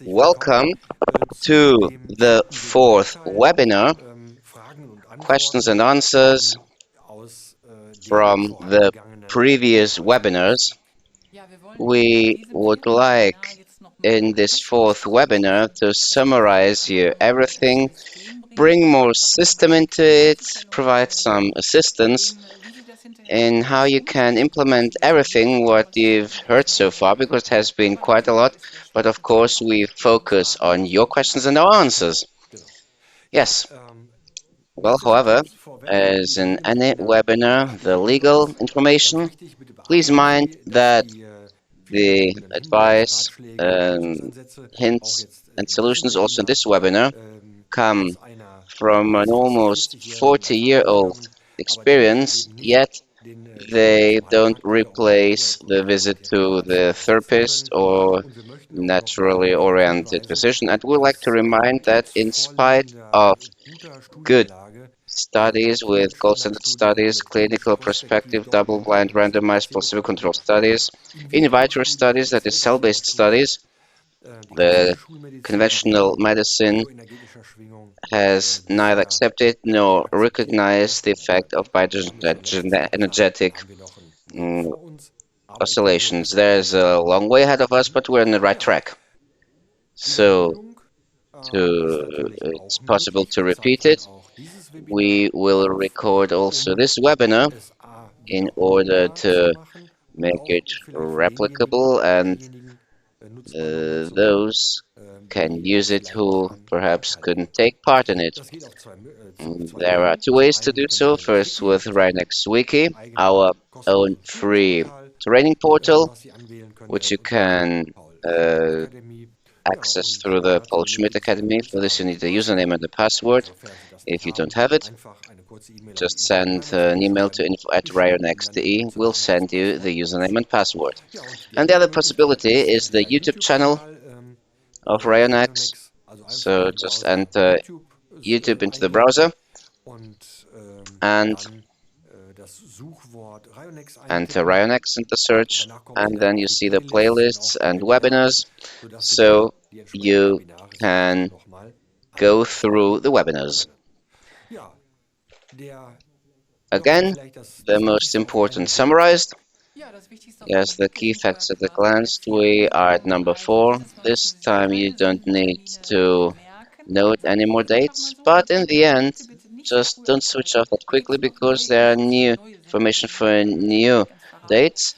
Welcome to the fourth webinar, questions and answers from the previous webinars. We would like in this fourth webinar to summarize here everything, bring more system into it, provide some assistance in how you can implement everything what you've heard so far, because it has been quite a lot. But of course, we focus on your questions and our answers. Yes. Well, however, as in any webinar, the legal information, please mind that the advice, hints, and solutions also in this webinar come from an almost 40-year-old experience, yet they don't replace the visit to the therapist or naturally oriented physician. And we like to remind that in spite of good studies with gold standard studies, clinical prospective, double-blind, randomized, placebo-controlled studies, in vitro studies, that is cell-based studies, the conventional medicine has neither accepted nor recognized the effect of bioenergetic oscillations. There's a long way ahead of us, but we're on the right track. So it's possible to repeat it. We will record also this webinar in order to make it replicable, and those can use it who perhaps couldn't take part in it. There are two ways to do so. First, with Rhinex Wiki, our own free training portal, which you can access through the Paul Schmidt Academy. For this, you need the username and the password. If you don't have it, just send an email to info@ryonex.de. We'll send you the username and password. And the other possibility is the YouTube channel of Ryonex. So just enter YouTube into the browser and enter Ryonex in the search, and then you see the playlists and webinars, so you can go through the webinars. Again, the most important summarized. Yes, the key facts at a glance. We are at number 4. This time you don't need to note any more dates, but in the end, just don't switch off that quickly, because there are new information for new dates.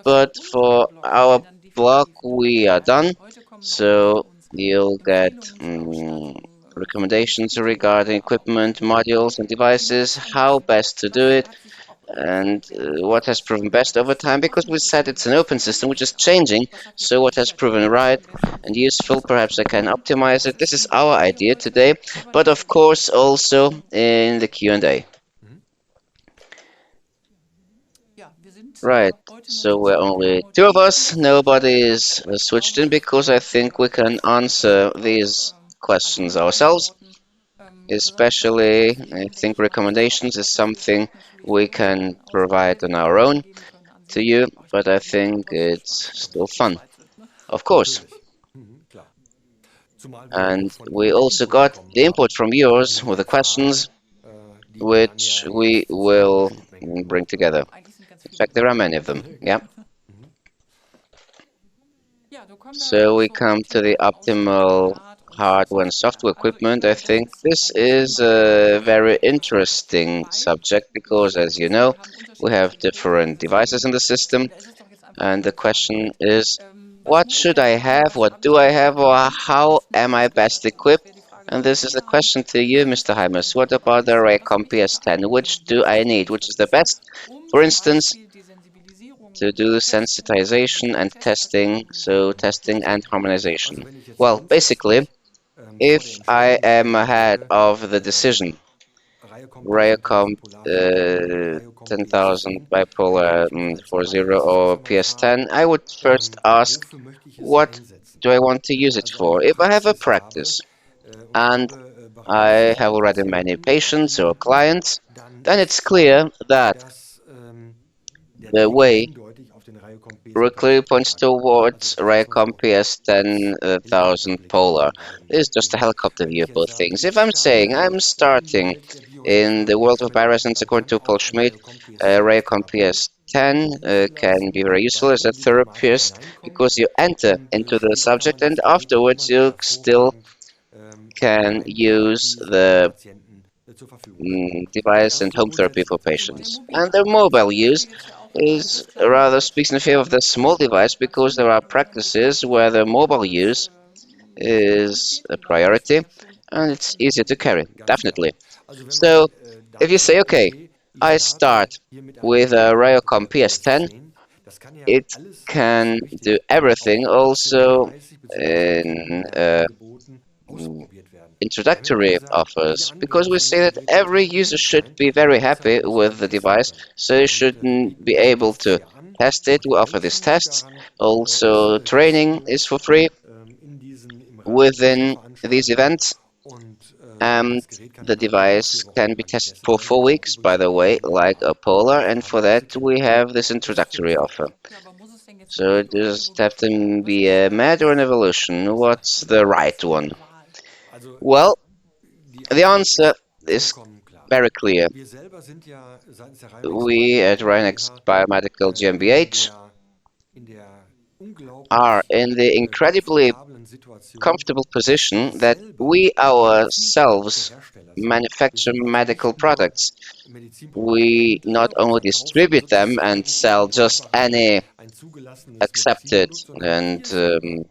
But for our blog, we are done, so you'll get recommendations regarding equipment, modules, and devices, how best to do it, and what has proven best over time, because we said it's an open system, which is changing. So what has proven right and useful, perhaps I can optimize it. This is our idea today, but of course also in the Q&A. Right, so we're only 2 of us. Nobody is switched in, because I think we can answer these questions ourselves. Especially, I think recommendations is something we can provide on our own to you, but I think it's still fun, of course. And we also got the input from yours with the questions, which we will bring together. In fact, there are many of them, yeah. So we come to the optimal hardware and software equipment. I think this is a very interesting subject, because, as you know, we have different devices in the system, and the question is, what should I have, what do I have, or how am I best equipped? And this is the question to you, Mr. Hymas. What about the Raycom PS10? Which do I need? Which is the best? For instance, to do sensitization and testing, so testing and harmonization. Well, basically, if I am ahead of the decision, Ryocomp 10,000 bipolar 40 or PS10, I would first ask, what do I want to use it for? If I have a practice and I have already many patients or clients, then it's clear that the way clearly points towards Ryocom PS10,000 Polar. This is just a helicopter view of both things. If I'm saying I'm starting in the world of bioresonance according to Paul Schmidt, Ryocom PS10 can be very useful as a therapist because you enter into the subject and afterwards you still can use the device and home therapy for patients. And the mobile use is rather speaks in favor of the small device because there are practices where the mobile use is a priority and it's easier to carry, definitely. So if you say, okay, I start with a Ryocom PS10, it can do everything also in introductory offers because we say that every user should be very happy with the device, so you should be able to test it. We offer these tests. Also, training is for free within these events, and the device can be tested for 4 weeks, by the way, like a Polar, and for that we have this introductory offer. So it just have to be a med or an evolution. What's the right one? Well, the answer is very clear. We at Rhinex Biomedical GmbH are in the incredibly comfortable position that we ourselves manufacture medical products. We not only distribute them and sell just any accepted and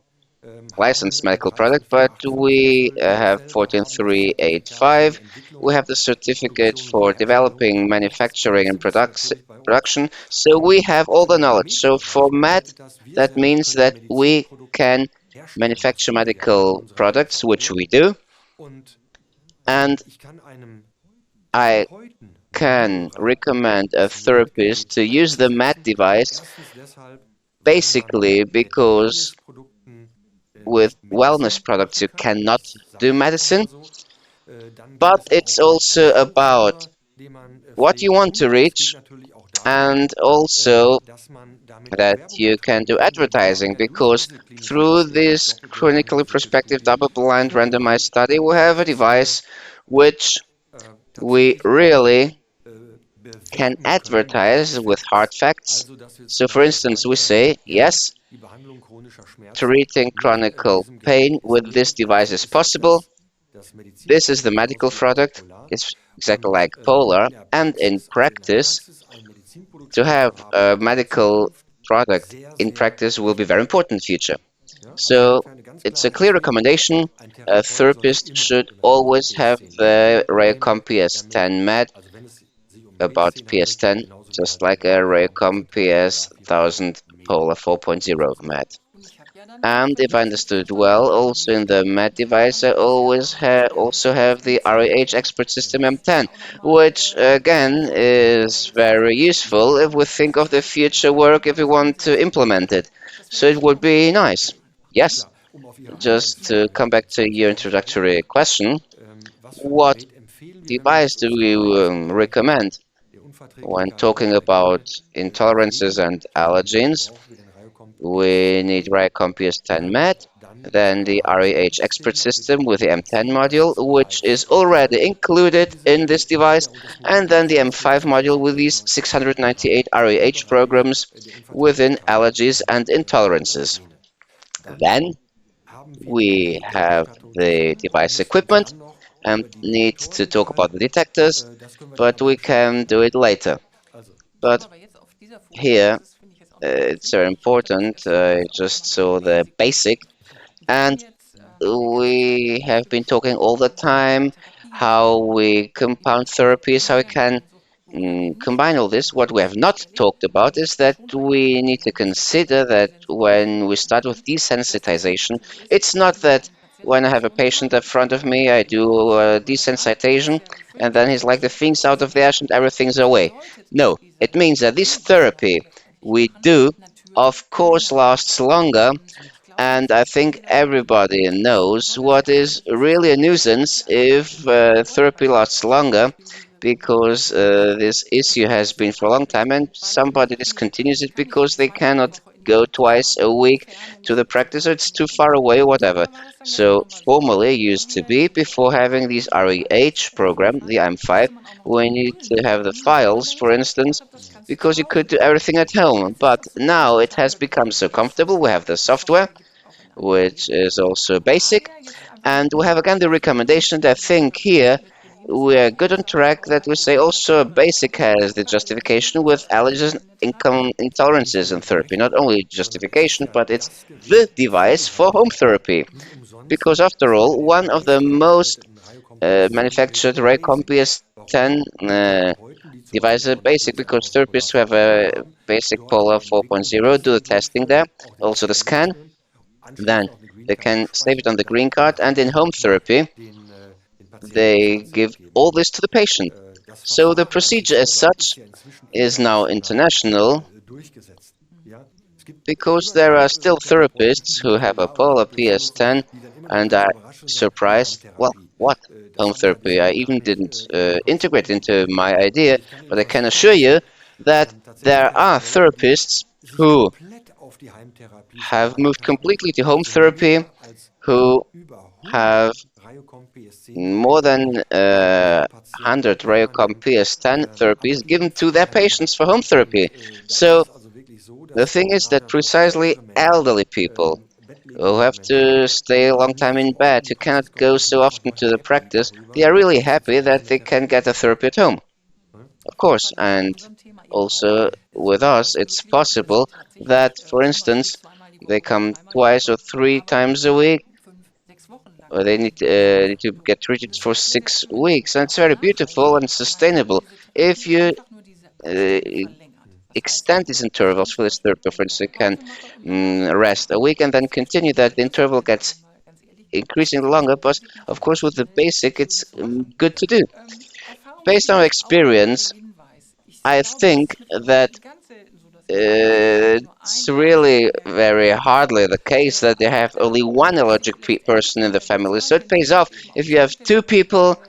licensed medical product, but we have 14385. We have the certificate for developing, manufacturing, and production. So we have all the knowledge. So for med, that means that we can manufacture medical products, which we do, and I can recommend a therapist to use the med device basically because with wellness products you cannot do medicine, but it's also about what you want to reach and also that you can do advertising because through this clinically prospective double-blind randomized study we have a device which we really can advertise with hard facts. So for instance we say yes, treating chronic pain with this device is possible. This is the medical product. It's exactly like Polar. And in practice, to have a medical product in practice will be very important in the future. So it's a clear recommendation. A therapist should always have the Ryocom PS10 Med about PS10, just like a Ryocom PS1000 Polar 4.0 Med. And if I understood well, also in the Med device, I always also have the RAH Expert System M10, which again is very useful if we think of the future work if we want to implement it. So it would be nice. Yes, just to come back to your introductory question, what device do we recommend when talking about intolerances and allergens? We need Ryocom PS10 Med, then the RAH Expert System with the M10 module, which is already included in this device, and then the M5 module with these 698 RAH programs within allergies and intolerances. Then we have the device equipment and need to talk about the detectors, but we can do it later. But here it's very important. I just saw the basic, and we have been talking all the time how we compound therapies, how we can combine all this. What we have not talked about is that we need to consider that when we start with desensitization, it's not that when I have a patient in front of me, I do desensitization, and then he's like the things out of the ash and everything's away. No, it means that this therapy we do, of course, lasts longer, and I think everybody knows what is really a nuisance if therapy lasts longer, because this issue has been for a long time and somebody discontinues it because they cannot go twice a week to the practice, or it's too far away, or whatever. So formerly used to be, before having these REH program, the M5, we need to have the files, for instance, because you could do everything at home. But now it has become so comfortable. We have the software, which is also basic. And we have again the recommendation that I think here we are good on track that we say also basic has the justification with allergies and intolerances in therapy. Not only justification, but it's the device for home therapy. Because after all, one of the most manufactured Raycom PS10 devices basic, because therapists who have a basic Polar 4.0 do the testing there, also the scan, then they can save it on the green card, and in home therapy, they give all this to the patient. So the procedure as such is now international because there are still therapists who have a Polar PS10 and are surprised, well, what? Home therapy? I even didn't integrate into my idea, but I can assure you that there are therapists who have moved completely to home therapy, who have more than 100 Ryoscan PS10 therapies given to their patients for home therapy. So the thing is that precisely elderly people who have to stay a long time in bed, who cannot go so often to the practice, they are really happy that they can get a therapy at home. Of course, and also with us, it's possible that, for instance, they come twice or three times a week, or they need to get treated for 6 weeks. And it's very beautiful and sustainable. If you uh, extend these intervals for this therapy, for instance, you can rest a week and then continue that. The interval gets increasingly longer, but of course, with the basic, it's good to do. Based on experience, I think that it's really very hardly the case that they have only one allergic person in the family. So it pays off if you have two people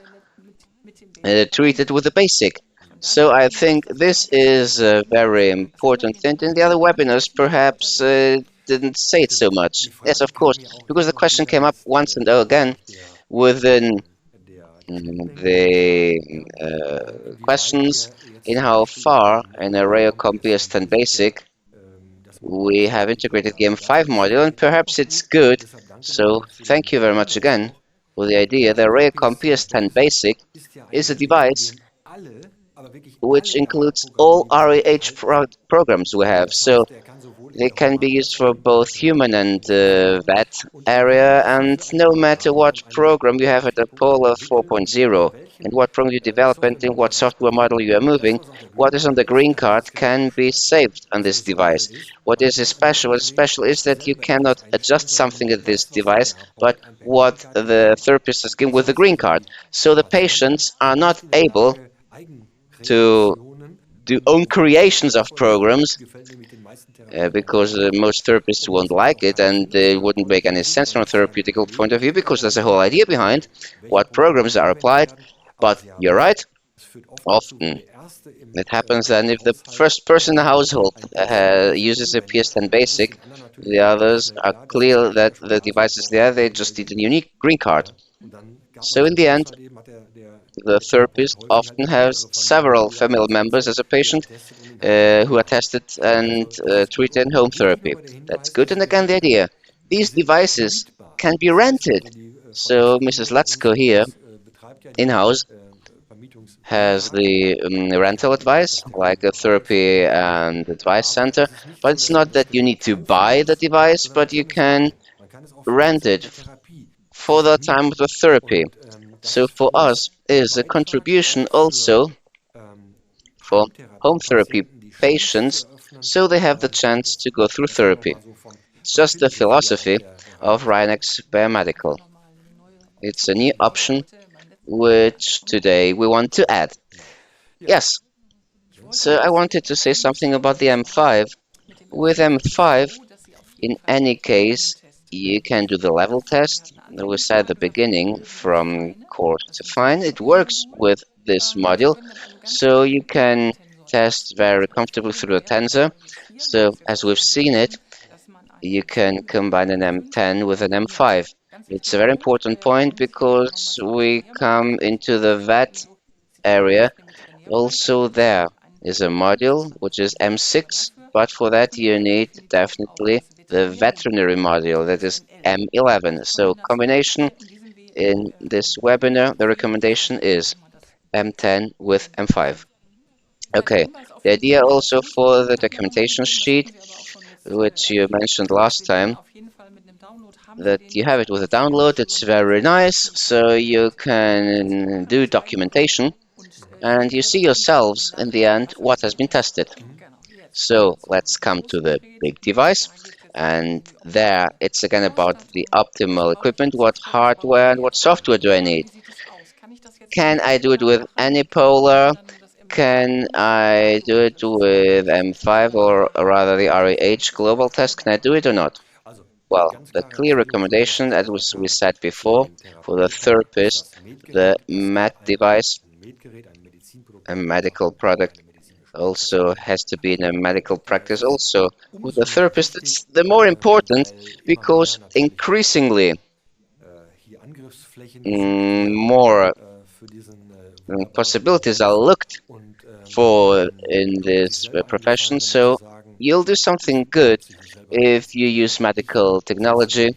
treated with the basic. So I think this is a very important thing. In the other webinars, perhaps didn't say it so much. Yes, of course, because the question came up once and again within the questions in how far in a Ryoscan PS10 Basic we have integrated the M5 module, and perhaps it's good. So thank you very much again for the idea. The Ryoscan PS10 Basic is a device which includes all RAH programs we have. So they can be used for both human and vet area, and no matter what program you have at the Polar 4.0 and what program you develop and in what software model you are moving, what is on the green card can be saved on this device. What is special is that you cannot adjust something at this device, but what the therapist has given with the green card. So the patients are not able to do own creations of programs because most therapists won't like it, and it wouldn't make any sense from a therapeutic point of view, because there's a whole idea behind what programs are applied. But you're right, often it happens that if the first person in the household uses a PS10 Basic, the others are clear that the device is there, they just need a unique green card. So in the end, the therapist often has several family members as a patient who are tested and treated in home therapy. That's good. And again, the idea, these devices can be rented. So Mrs. Latsko here, in-house, has the rental advice, like a therapy and advice center. But it's not that you need to buy the device, but you can rent it for the time of the therapy. So for us is a contribution also for home therapy patients, so they have the chance to go through therapy. It's just the philosophy of Rhinex Biomedical. It's a new option which today we want to add. Yes, so I wanted to say something about the M5. With M5, in any case, you can do the level test. We said at the beginning, from coarse to fine. It works with this module, so you can test very comfortably through the tensor. So as we've seen it, you can combine an M10 with an M5. It's a very important point because we come into the vet area. Also, there is a module which is M6, but for that you need definitely the veterinary module that is M11. So, combination in this webinar, the recommendation is M10 with M5. Okay, the idea also for the documentation sheet, which you mentioned last time, that you have it with a download. It's very nice, so you can do documentation and you see yourselves in the end what has been tested. So let's come to the big device, and there it's again about the optimal equipment, what hardware and what software do I need. Can I do it with any polar? Can I do it with M5 or rather the REH global test? Can I do it or not? Well, the clear recommendation, as we said before, for the therapist, the MET device, a medical product, also has to be in a medical practice. Also, with the therapist, it's the more important because increasingly more possibilities are looked for in this profession. So you'll do something good if you use medical technology.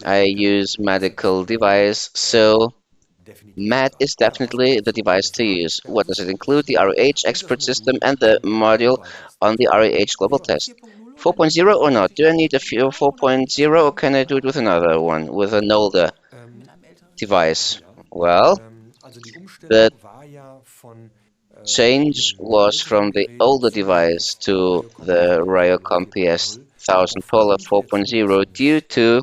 I use medical device, so MAT is definitely the device to use. What does it include? The REH expert system and the module on the REH global test. 4.0 or not? Do I need a 4.0 or can I do it with another one, with an older device? Well, the change was from the older device to the Ryoscan PS 1000 Polar 4.0 due to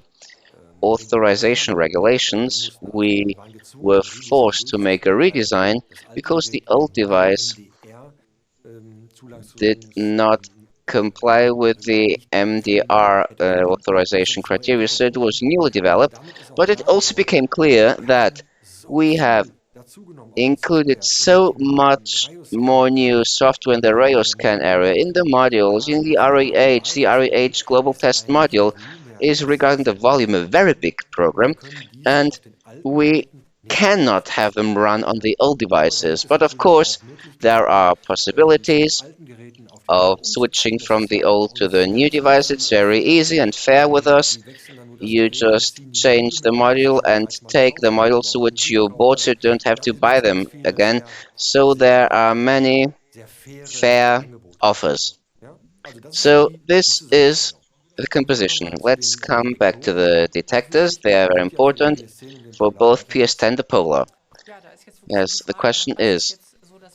authorization regulations. We were forced to make a redesign because the old device did not comply with the MDR authorization criteria, so it was newly developed. But it also became clear that we have included so much more new software in the Ryoscan area, in the modules, in the REH. The REH Global Test module is regarding the volume a very big program, and we cannot have them run on the old devices. But of course, there are possibilities of switching from the old to the new device. It's very easy and fair with us. You just change the module and take the modules which you bought, so you don't have to buy them again. So there are many fair offers. So this is the composition. Let's come back to the detectors. They are very important for both PS10 and the Polar. Yes, the question is,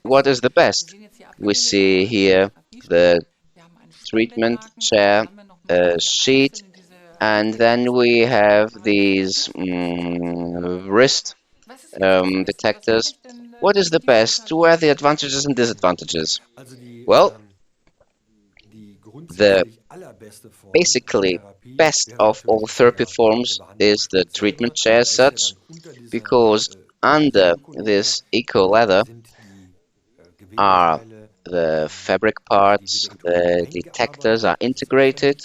what is the best? We see here the treatment chair sheet, and then we have these wrist detectors. What is the best? Where are the advantages and disadvantages? Well, the basically best of all therapy forms is the treatment chair as such, because under this eco leather are the fabric parts, the detectors are integrated,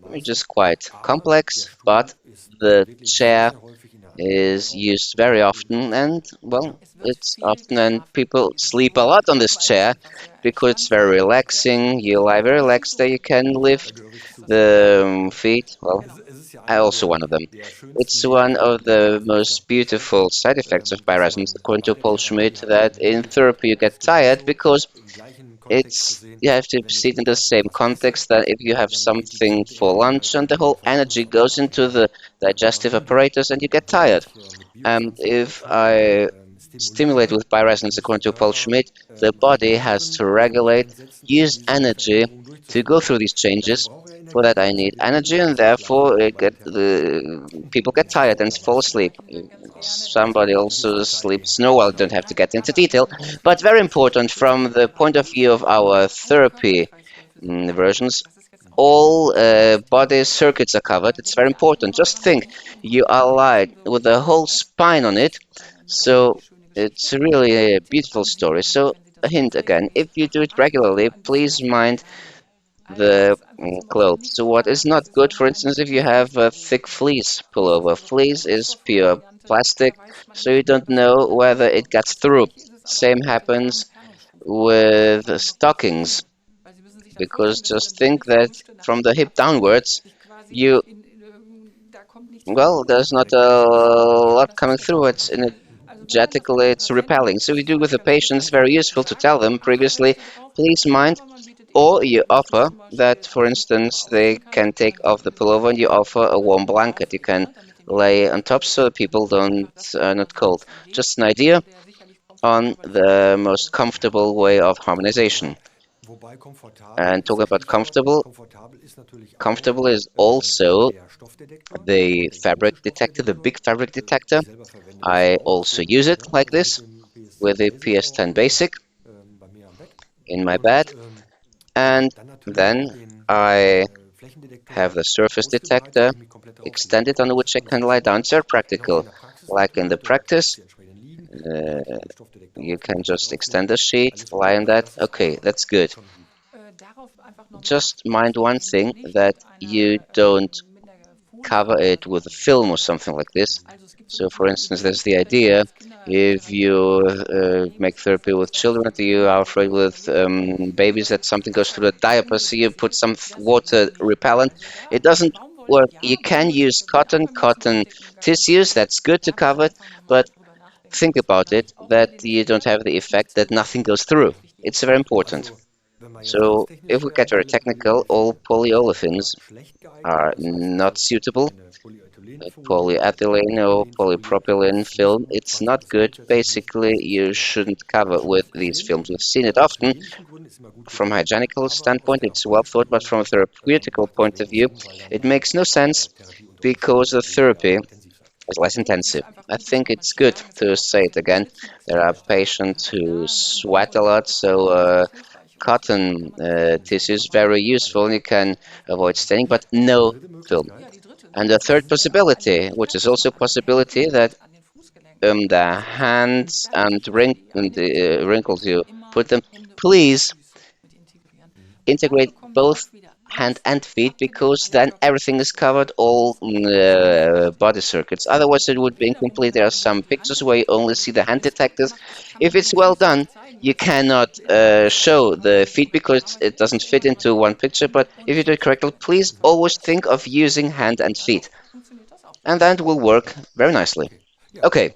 which is quite complex, but the chair is used very often, and well, it's often, and people sleep a lot on this chair because it's very relaxing. You lie very relaxed there, you can lift the feet. Well, I also one of them. It's one of the most beautiful side effects of bioresonance, according to Paul Schmidt, that in therapy you get tired because it's you have to see it in the same context that if you have something for lunch and the whole energy goes into the digestive apparatus and you get tired. And if I stimulate with bioresonance according to Paul Schmidt, the body has to regulate, use energy to go through these changes. For that, I need energy, and therefore, people get tired and fall asleep. Somebody also sleeps no, well, don't have to get into detail, but very important from the point of view of our therapy versions. All body circuits are covered. It's very important. Just think, you are aligned with the whole spine on it, so it's really a beautiful story. So a hint again, if you do it regularly, please mind the clothes. So what is not good, for instance, if you have a thick fleece pullover. Fleece is pure plastic, so you don't know whether it gets through. Same happens with stockings, because just think that from the hip downwards, you well, there's not a lot coming through. It's energetically, it's repelling. So we do with the patients, very useful to tell them previously, please mind, or you offer that, for instance, they can take off the pullover and you offer a warm blanket. You can lay on top so people don't not cold. Just an idea on the most comfortable way of harmonization. And talking about comfortable, comfortable is also the fabric detector, the big fabric detector. I also use it like this with the PS10 Basic in my bed. And then I have the surface detector extended on which I can lie down. It's very practical. Like in the practice, uh, you can just extend the sheet, lie on that. Okay, that's good. Just mind one thing, that you don't cover it with a film or something like this. So, for instance, there's the idea, if you make therapy with children, that you are afraid with babies that something goes through the diaper, so you put some water repellent. It doesn't work. You can use cotton tissues, that's good to cover it, but think about it, that you don't have the effect that nothing goes through. It's very important. So, if we get very technical, all polyolefins are not suitable. Polyethylene or polypropylene film, it's not good. Basically, you shouldn't cover with these films. We've seen it often. From a hygienical standpoint, it's well thought, but from a therapeutical point of view, it makes no sense because the therapy is less intensive. I think it's good to say it again. There are patients who sweat a lot, so cotton tissue is very useful. You can avoid staining, but no film. And the third possibility, which is also a possibility, that the hands and, the wrinkles you put them, please integrate both hand and feet, because then everything is covered, all body circuits. Otherwise, it would be incomplete. There are some pictures where you only see the hand detectors. If it's well done, you cannot show the feet because it doesn't fit into one picture. But if you do it correctly, please always think of using hand and feet, and that will work very nicely. Okay,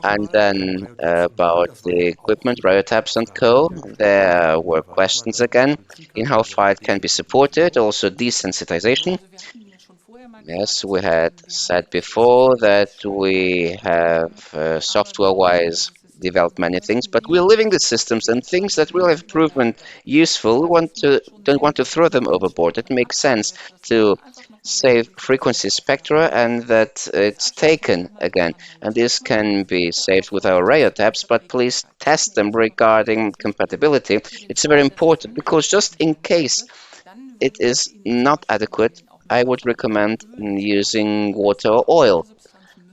and then about the equipment, Ryotabs and Co. There were questions again in how far it can be supported, also desensitization. Yes, we had said before that we have software-wise developed many things, but we're living the systems, and things that really have proven useful, we don't want to throw them overboard. It makes sense to save frequency spectra and that it's taken again. And this can be saved with our radio tabs, but please test them regarding compatibility. It's very important because just in case it is not adequate, I would recommend using water or oil.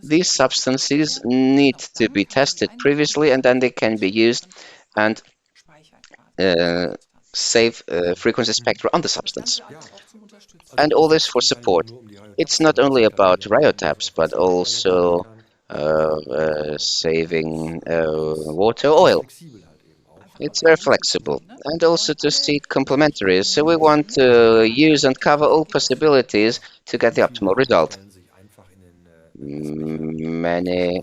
These substances need to be tested previously, and then they can be used and uh, save frequency spectra on the substance. And all this for support. It's not only about ryotabs, but also saving water, oil. It's very flexible, and also to see it complementary. So we want to use and cover all possibilities to get the optimal result. Many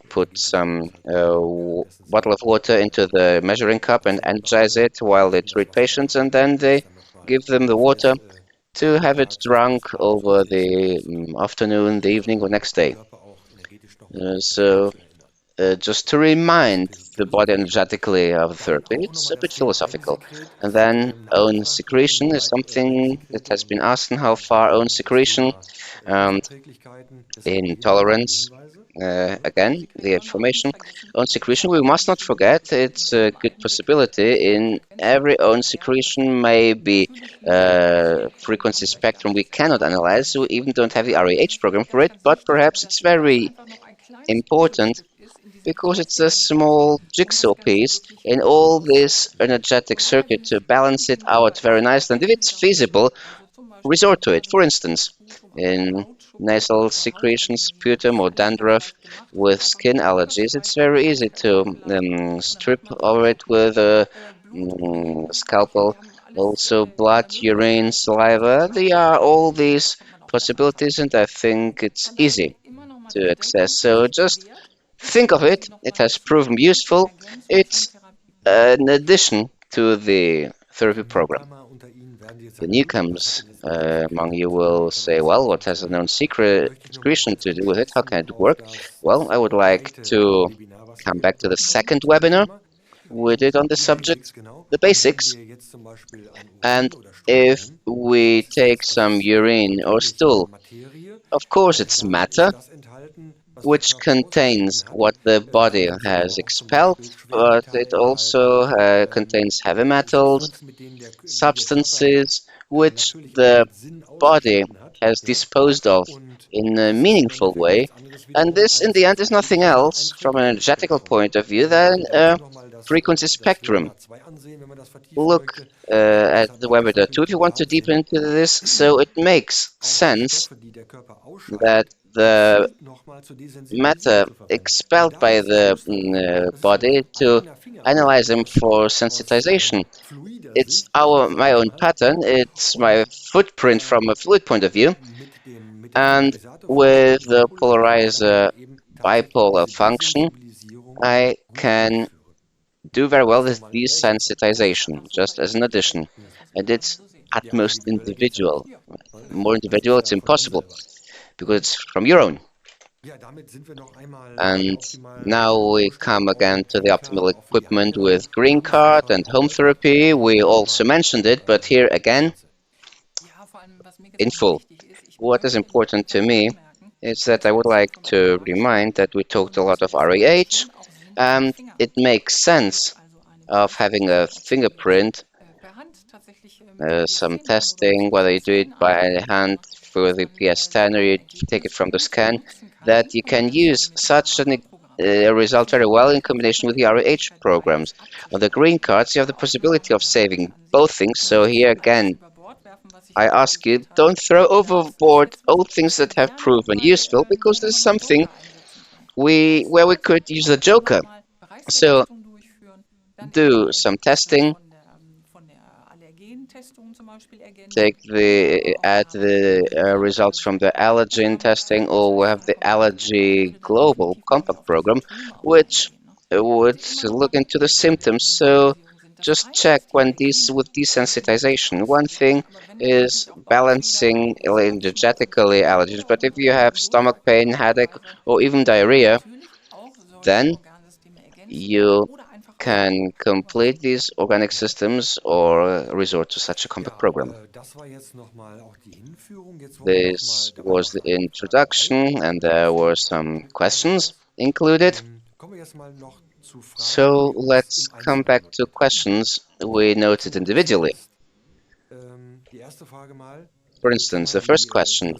put some bottle of water into the measuring cup and energize it while they treat patients, and then they give them the water to have it drunk over the afternoon, the evening, or next day. So just to remind the body energetically of the therapy, it's a bit philosophical. And then own secretion is something that has been asked, and how far own secretion and intolerance. Again, the information on secretion, we must not forget it's a good possibility. In every own secretion may be frequency spectrum we cannot analyze, so we even don't have the RAH program for it, but perhaps it's very important because it's a small jigsaw piece in all this energetic circuit to balance it out very nicely. And if it's feasible, resort to it. For instance, in nasal secretions, sputum, or dandruff with skin allergies, it's very easy to strip over it with a scalpel. Also, blood, urine, saliva, they are all these possibilities, and I think it's easy to access. So just think of it. It has proven useful. It's an addition to the therapy program. The newcomers among you will say, well, what has a known secretion to do with it? How can it work? Well, I would like to come back to the second webinar we did on this subject, the basics. And if we take some urine or stool, of course it's matter, which contains what the body has expelled, but it also contains heavy metals, substances which the body has disposed of in a meaningful way. And this, in the end, is nothing else, from an energetical point of view, than a frequency spectrum. Look at the webinar 2 if you want to deepen into this. So it makes sense that the matter expelled by the body to analyze them for sensitization. It's my own pattern, it's my footprint from a fluid point of view, and with the polarizer bipolar function, I can do very well with desensitization, just as an addition. And it's at most individual. More individual, it's impossible, because it's from your own. And now we come again to the optimal equipment with green card and home therapy. We also mentioned it, but here again, in full. What is important to me is that I would like to remind that we talked a lot of RAH, and it makes sense of having a fingerprint, some testing, whether you do it by hand through the PS10 or you take it from the scan, that you can use such a result very well in combination with the RAH programs. On the green cards, you have the possibility of saving both things. So here again, I ask you, don't throw overboard all things that have proven useful, because there's something where we could use a joker. So do some testing, add the results from the allergen testing, or we have the allergy global compact program, which would look into the symptoms. So just check when with desensitization. One thing is balancing energetically allergies, but if you have stomach pain, headache, or even diarrhea, then you can complete these organic systems or resort to such a compact program. This was the introduction, and there were some questions included. So let's come back to questions we noted individually. For instance, the first question,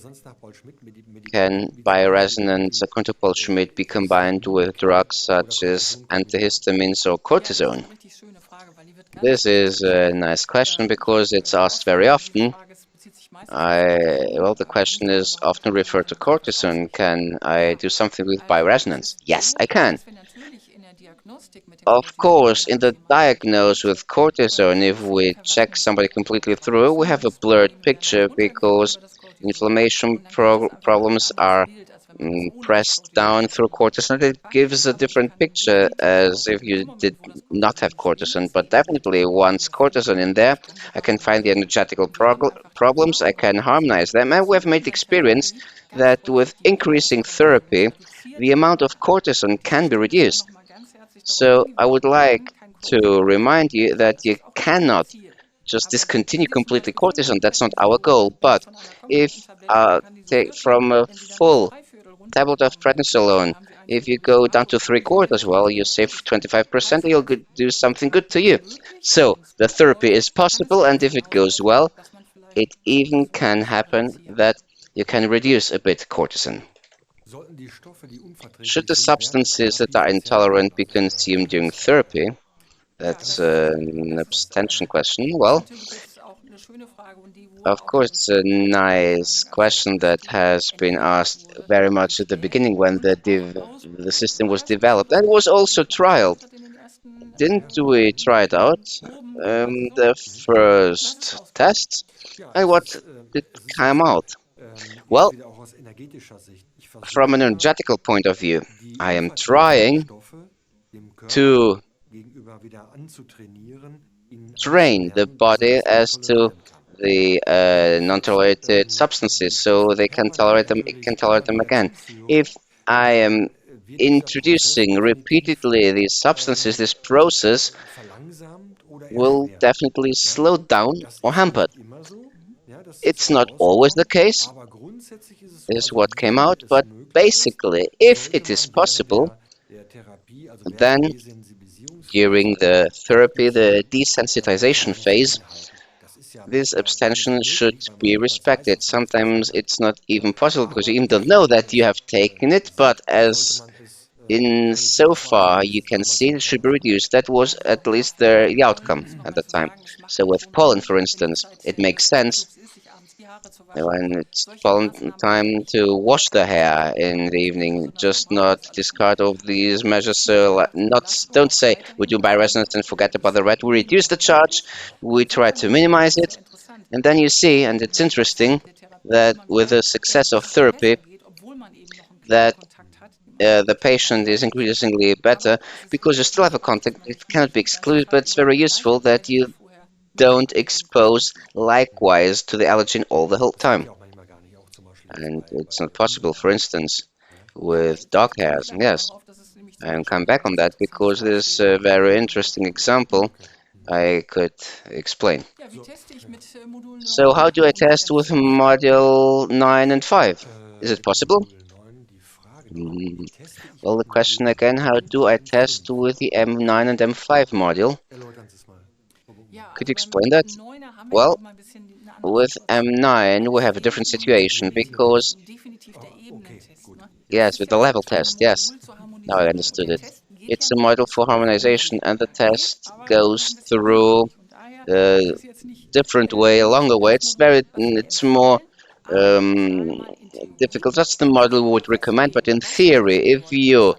can bioresonance according to Paul Schmidt be combined with drugs such as antihistamines or cortisone? This is a nice question because it's asked very often. Well, the question is often referred to cortisone. Can I do something with bioresonance? Yes, I can. Of course, in the diagnosis with cortisone, if we check somebody completely through, we have a blurred picture because inflammation problems are pressed down through cortisone. It gives a different picture as if you did not have cortisone. But definitely, once cortisone in there, I can find the energetical problems, I can harmonize them. And we have made experience that with increasing therapy, the amount of cortisone can be reduced. So I would like to remind you that you cannot just discontinue completely cortisone. That's not our goal. But if take from a full tablet of prednisolone, if you go down to 3/4, well, you save 25%, you'll do something good to you. So the therapy is possible, and if it goes well, it even can happen that you can reduce a bit cortisone. Should the substances that are intolerant be consumed during therapy? That's an abstention question. Well, of course, it's a nice question that has been asked very much at the beginning when the system was developed and was also trialed. Didn't we try it out? The first tests, and what did come out? Well, from an energetical point of view, I am trying to train the body as to the non-tolerated substances, so they can tolerate them. It can tolerate them again. If I am introducing repeatedly these substances, this process will definitely slow down or hamper. It's not always the case, is what came out, but basically, if it is possible, then during the therapy, the desensitization phase, this abstention should be respected. Sometimes it's not even possible because you even don't know that you have taken it, but as in so far you can see it should be reduced. That was at least the outcome at the time. So with pollen, for instance, it makes sense when it's pollen time to wash the hair in the evening, just not discard all these measures. So don't say we do bioresonance and forget about the red. We reduce the charge, we try to minimize it, and then you see, and it's interesting that with the success of therapy, that the patient is increasingly better because you still have a contact. It cannot be excluded, but it's very useful that you don't expose likewise to the allergen all the whole time. And it's not possible, for instance, with dog hairs. Yes, and come back on that because there's a very interesting example I could explain. So how do I test with module 9 and 5? Is it possible? Mm, Well, the question again, how do I test with the M9 and M5 module? Could you explain that? Well, with M9 we have a different situation because, yes, with the level test, yes, now I understood it. It's a model for harmonization and the test goes through a different way, a longer way. It's more um, difficult. That's the model we would recommend, but in theory, if you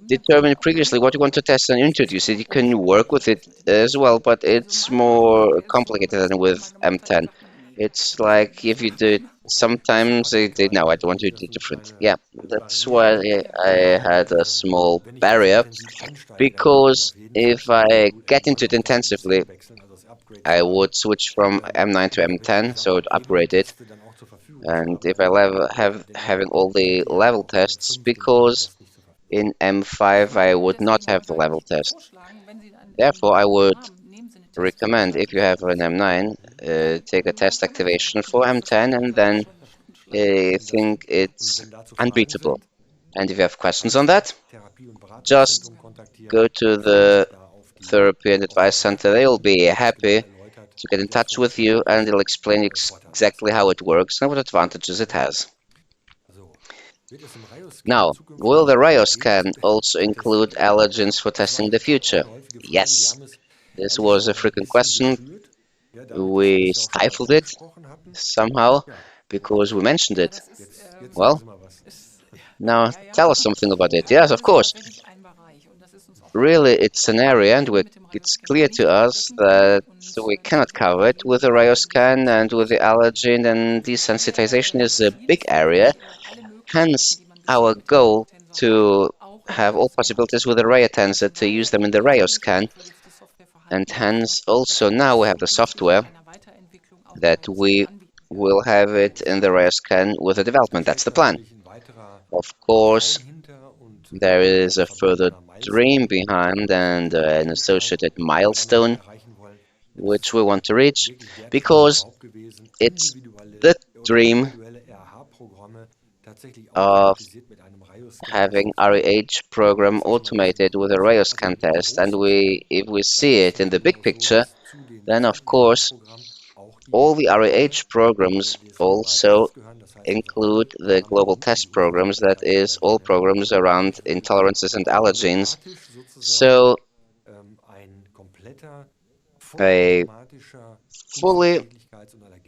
determine previously what you want to test and introduce it, you can work with it as well, but it's more complicated than with M10. It's like if you do it, sometimes they no, I don't want to do it different. Yeah, that's why I had a small barrier, because if I get into it intensively, I would switch from M9 to M10, so I'd upgrade it. And if I have having all the level tests, because in M5 I would not have the level test. Therefore, I would recommend if you have an M9, take a test activation for M10 and then think it's unbeatable. And if you have questions on that, just go to the therapy and advice center. They'll be happy to get in touch with you and they'll explain exactly how it works and what advantages it has. Now, will the Ryoscan also include allergens for testing the future? Yes. This was a frequent question. We stifled it somehow because we mentioned it. Well, now tell us something about it. Yes, of course. Really, it's an area, and it's clear to us that we cannot cover it with the Ryoscan and with the allergen, and desensitization is a big area. Hence, our goal to have all possibilities with the Ryotensor to use them in the Ryoscan, and hence also now we have the software that we will have it in the Ryoscan with the development. That's the plan. Of course, there is a further dream behind and an associated milestone which we want to reach, because it's the dream of having REH program automated with a Ryoscan test, and if we see it in the big picture, then of course all the RAH programs also include the global test programs, that is, all programs around intolerances and allergens. So a fully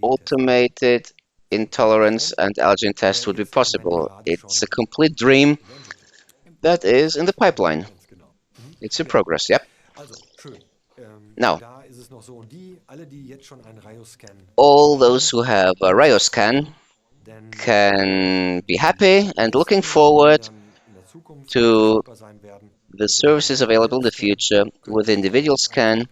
automated intolerance and allergen test would be possible. It's a complete dream that is in the pipeline. It's in progress, yep. Now, all those who have a Ryoscan can be happy and looking forward to the services available in the future with individual scan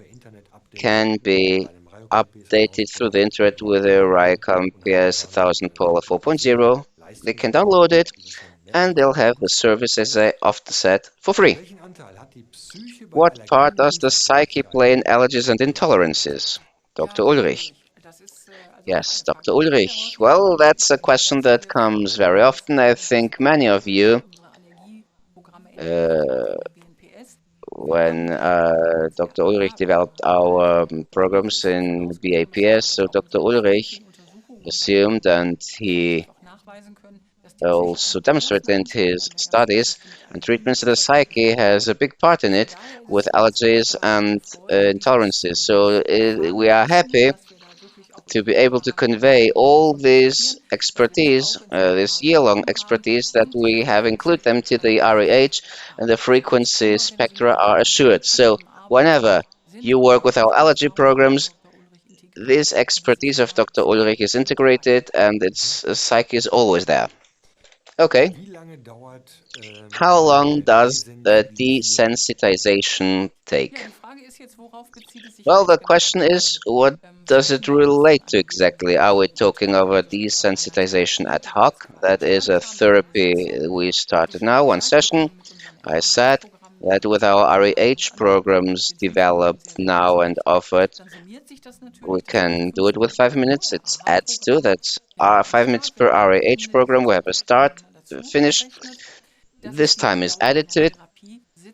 can be updated through the internet with a Ryocam PS 1000 Polar 4.0. They can download it and they'll have the service, as I often said, for free. What part does the psyche play in allergies and intolerances? Dr. Ulrich. Yes, Dr. Ulrich. Well, that's a question that comes very often. I think many of you, uh, when Dr. Ulrich developed our programs in BAPS, so Dr. Ulrich assumed, and he also demonstrated in his studies and treatments, that the psyche has a big part in it with allergies and intolerances. So we are happy to be able to convey all this expertise, this year-long expertise that we have included them to the RAH, and the frequency spectra are assured. So whenever you work with our allergy programs, this expertise of Dr. Ulrich is integrated and its psyche is always there. Okay, how long does the desensitization take? Well, the question is, what does it relate to exactly? Are we talking of a desensitization ad hoc? That is a therapy we started now, one session. I said that with our RAH programs developed now and offered, we can do it with 5 minutes. It adds to that's 5 minutes per RAH program. We have a start, finish. This time is added to it.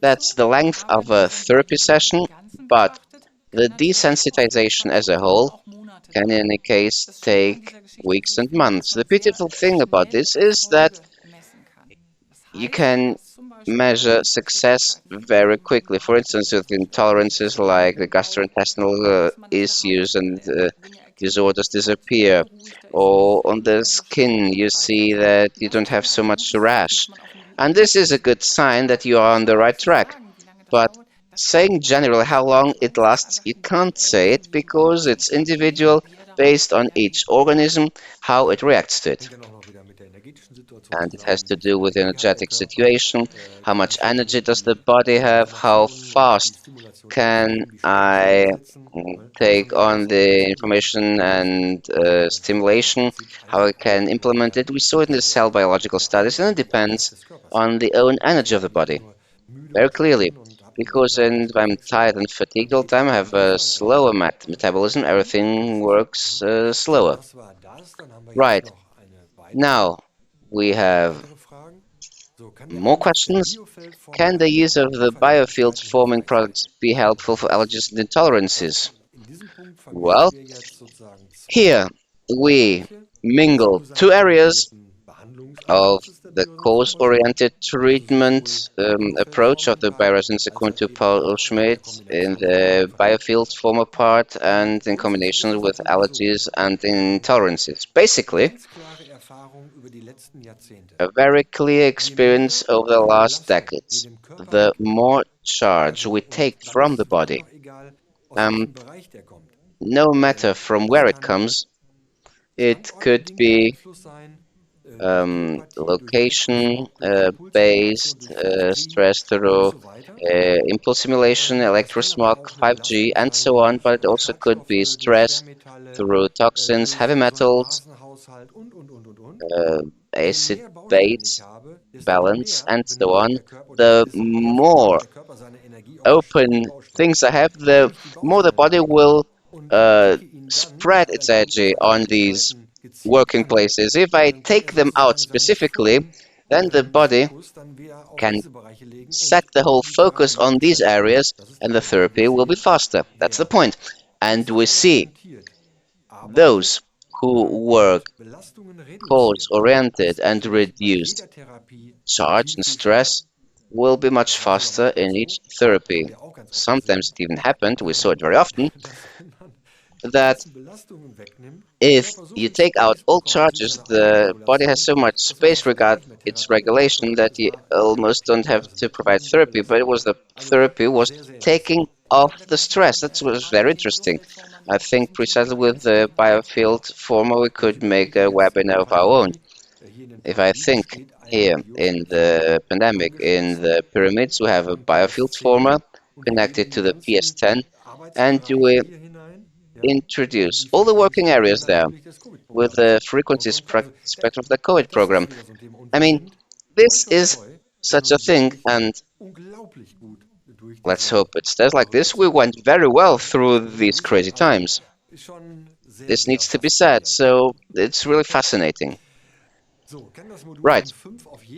That's the length of a therapy session, but the desensitization as a whole can in any case take weeks and months. The beautiful thing about this is that you can measure success very quickly. For instance, with intolerances like the gastrointestinal issues and disorders disappear. Or on the skin, you see that you don't have so much rash. And this is a good sign that you are on the right track. But saying generally how long it lasts, you can't say it because it's individual based on each organism, how it reacts to it. And it has to do with energetic situation, how much energy does the body have, how fast can I take on the information and stimulation, how I can implement it. We saw it in the cell biological studies, and it depends on the own energy of the body, very clearly. Because when I'm tired and fatigued all the time, I have a slower metabolism, everything works slower. Right, now we have more questions. Can the use of the biofields forming products be helpful for allergies and intolerances? Well, here we mingle two areas of the cause-oriented treatment approach of the bioresonance according to Paul Schmidt in the biofields former part and in combination with allergies and intolerances. Basically, a very clear experience over the last decades. The more charge we take from the body, no matter from where it comes, it could be location based stress through impulse simulation, electrosmog, 5G, and so on, but it also could be stress through toxins, heavy metals, acid base balance, and so on. The more open things I have, the more the body will spread its energy on these working places. If I take them out specifically, then the body can set the whole focus on these areas and the therapy will be faster. That's the point. And we see those who work cause-oriented and reduced charge and stress will be much faster in each therapy. Sometimes it even happened, we saw it very often, that if you take out all charges, the body has so much space regard its regulation that you almost don't have to provide therapy. But it was the therapy was taking off the stress. That was very interesting. I think precisely with the biofield former we could make a webinar of our own. If I think here in the pandemic, in the pyramids, we have a biofield former connected to the PS10, and we introduce all the working areas there with the frequency spectrum of the COVID program. I mean, this is such a thing, and let's hope it stays like this. We went very well through these crazy times. This needs to be said, so it's really fascinating. Right.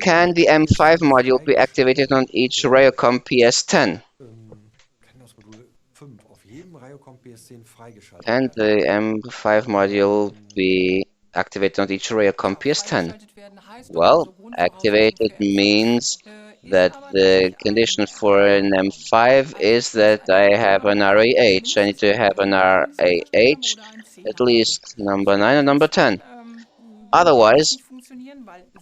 Can the M5 module be activated on each Ryocom PS10? Can the M5 module be activated on each Ryocom PS10? Well, activated means that the condition for an M5 is that I have an RAH. I need to have an RAH, at least number 9 or number 10. Otherwise,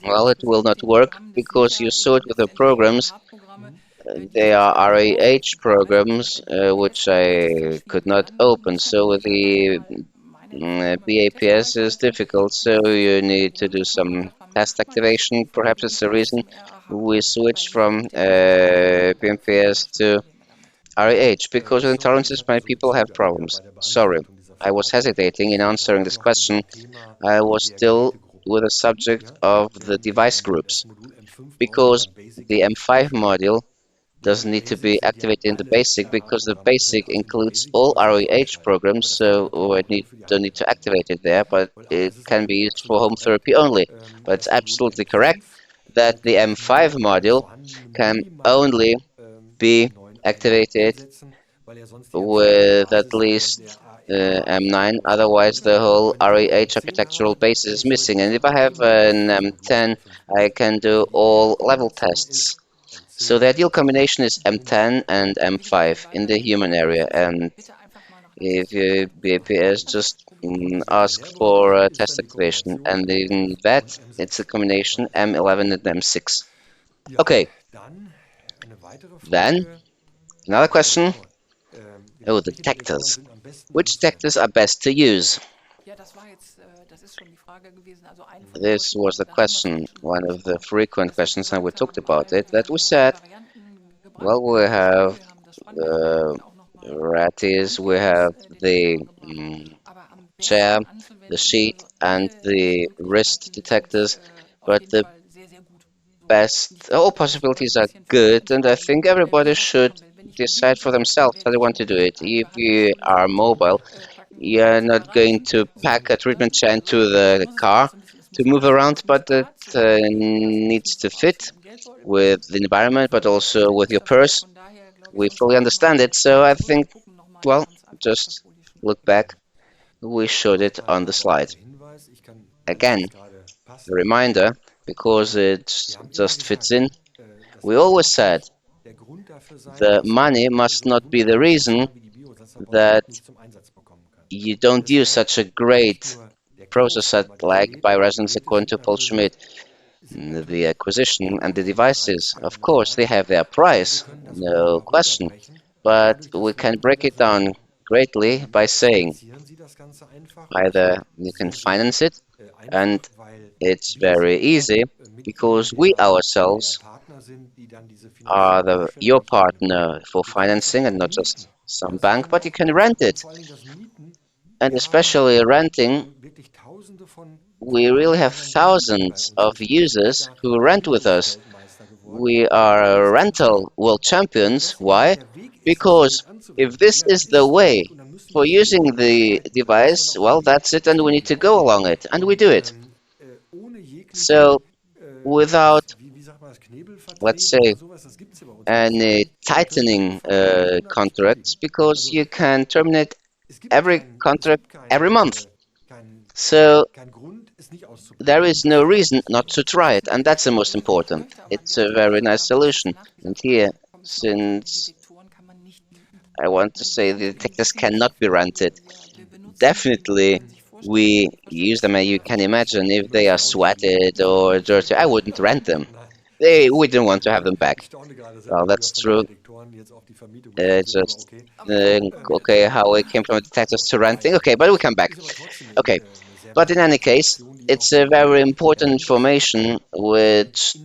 well, it will not work because you saw it with the programs. They are RAH programs which I could not open. So the BAPS is difficult, so you need to do some test activation. Perhaps it's the reason we switched from BMPS to RAH, because with intolerances many people have problems. Sorry, I was hesitating in answering this question. I was still with the subject of the device groups, because the M5 module doesn't need to be activated in the basic, because the basic includes all REH programs, so don't need to activate it there, but it can be used for home therapy only. But it's absolutely correct that the M5 module can only be activated with at least M9, otherwise the whole REH architectural basis is missing. And if I have an M10, I can do all level tests. So the ideal combination is M10 and M5 in the human area, and if you BAPS, just ask for test activation, and in that it's a combination M11 and M6. Okay, then another question. Oh, detectors. Which detectors are best to use? This was the question, one of the frequent questions, and we talked about it, that we said, well, we have ratties, we have the chair, the sheet, and the wrist detectors, but the best, all possibilities are good, and I think everybody should decide for themselves how they want to do it. If you are mobile, you're not going to pack a treatment chair into the car to move around, but it needs to fit with the environment, but also with your purse. We fully understand it, so I think, well, just look back. We showed it on the slide. Again, a reminder, because it just fits in. We always said the money must not be the reason that you don't use such a great process like bioresonance according to Paul Schmidt. The acquisition and the devices, of course, they have their price, no question, but we can break it down greatly by saying either you can finance it, and it's very easy because we ourselves are your partner for financing and not just some bank, but you can rent it. And especially renting, we really have thousands of users who rent with us. We are rental world champions. Why? Because if this is the way for using the device, well, that's it, and we need to go along it, and we do it. So, without, let's say, any tightening contracts, because you can terminate every contract every month. So there is no reason not to try it, and that's the most important. It's a very nice solution. And here, since I want to say the detectors cannot be rented, definitely we use them, and you can imagine if they are sweated or dirty, I wouldn't rent them. We don't want to have them back. Well, that's true. Just okay, how we came from detectors to renting. Okay, but we come back. Okay, but in any case, it's a very important information which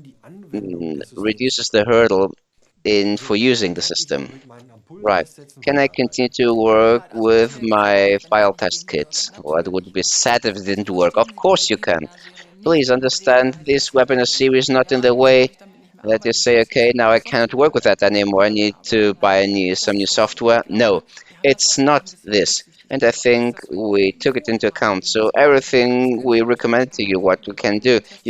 reduces the hurdle in for using the system. Right. Can I continue to work with my file test kits? Well, it would be sad if it didn't work. Of course you can. Please understand this webinar series not in the way that you say, okay, now I cannot work with that anymore. I need to buy some new software. No, it's not this. And I think we took it into account. So everything we recommend to you, what we can do, you